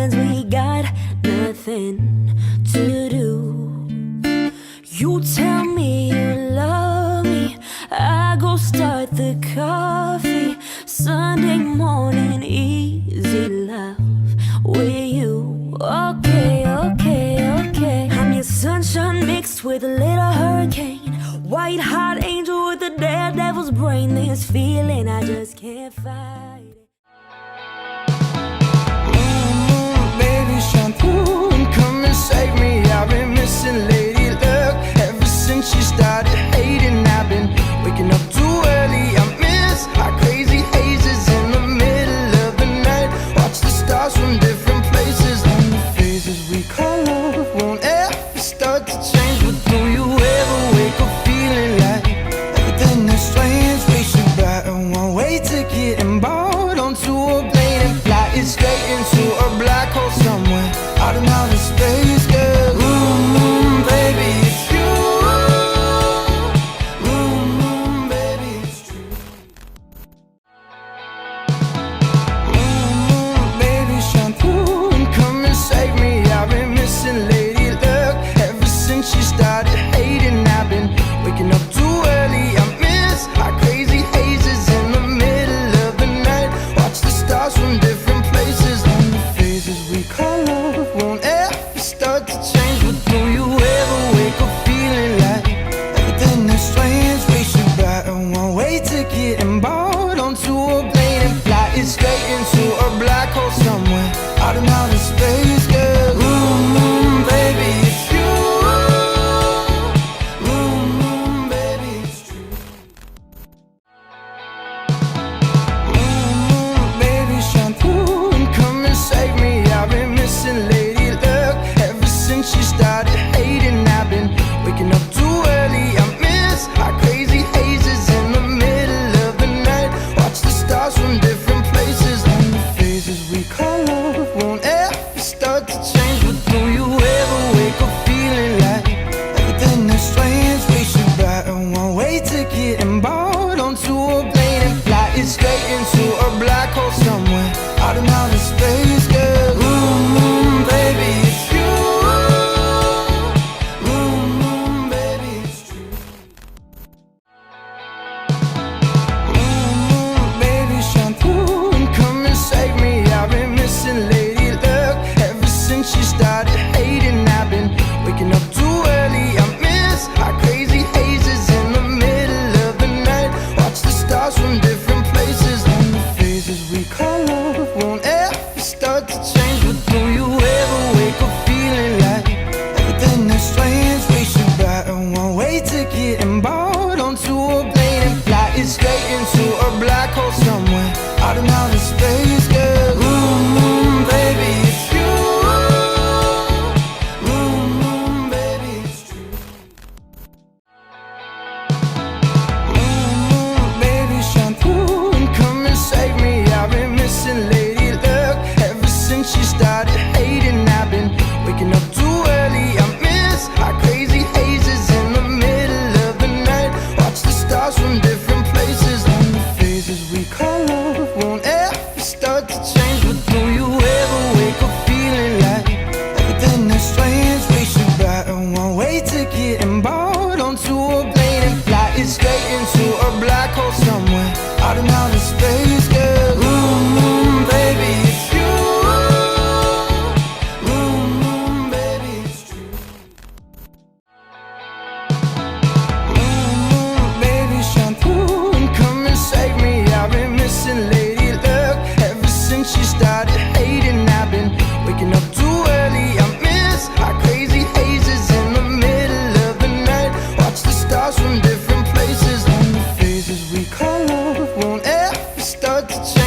plans, we got nothing to do. You tell me you love me, I go start the coffee. Sunday morning, easy love with you. Okay, okay, okay. I'm your sunshine mixed with a little hurricane, white hot angel with a daredevil's brain. This feeling I just can't fight it. Baby, shine through and come and save me. I've been missing lady luck ever since she started hating. I've been waking up too early. I miss our crazy hazes in the middle of the night. Watch the stars from different places, and the phases we call love won't ever start to change. But do you ever wake up feeling like everything that's strange? Race you by a one-way ticket and board onto a plane and fly it straight into a black hole somewhere out in outer space, girl. Baby, it's you. Baby, it's true. Baby, shine through and come and save me. I've been missing lady luck ever since she started hating. I've been waking up too early. I miss our crazy hazes in the middle of the night. Watch the stars from different places, and the phases we call love won't ever start to change. But do you ever wake up feeling like everything that's strange? Race you by a one-way ticket and board onto a plane and fly it straight into a black hole somewhere out in outer space, girl. Baby, it's you. Baby, it's true. Baby, shine through and come and save me. I've been missing lady luck ever since she started hating. I've been waking up too early. I miss our crazy hazes in the middle of the night. Watch the stars from different places, and the phases we call love won't ever start to change. But do you ever wake up feeling like everything that's strange? Race you by a one-way ticket and board onto a plane and fly it straight into a black hole somewhere out in outer space, girl. Baby, it's you. Baby, it's true. Baby, shine through and come and save me. I've been missing lady luck ever since she started hating. I've been waking up too early. I miss our crazy hazes in the middle of the night. Watch the stars from different places, and the phases we call love won't ever start to change. But do you ever wake up feeling like everything that's strange? Race you by a one-way ticket and board onto a plane and fly it straight into a black hole somewhere out in outer space, girl. Baby, it's you. Baby, it's true. Baby, shine through and come and save me. I've been missing lady luck ever since she started hating. I've been waking up too early. I miss our crazy hazes in the middle of the night. Watch the stars from different places, and the phases we call love won't ever start to change. But do you ever wake up feeling like everything that's strange? Race you by a one-way ticket and board onto a plane and fly it straight into a black hole somewhere out in outer space, girl. Baby, it's you. Baby, it's true. Baby, shine through and come and save me. I've been missing lady luck ever since she started hating. I've been waking up too early. I miss our crazy hazes in the middle of the night. Watch the stars from different places, and the phases we call love won't ever start to change.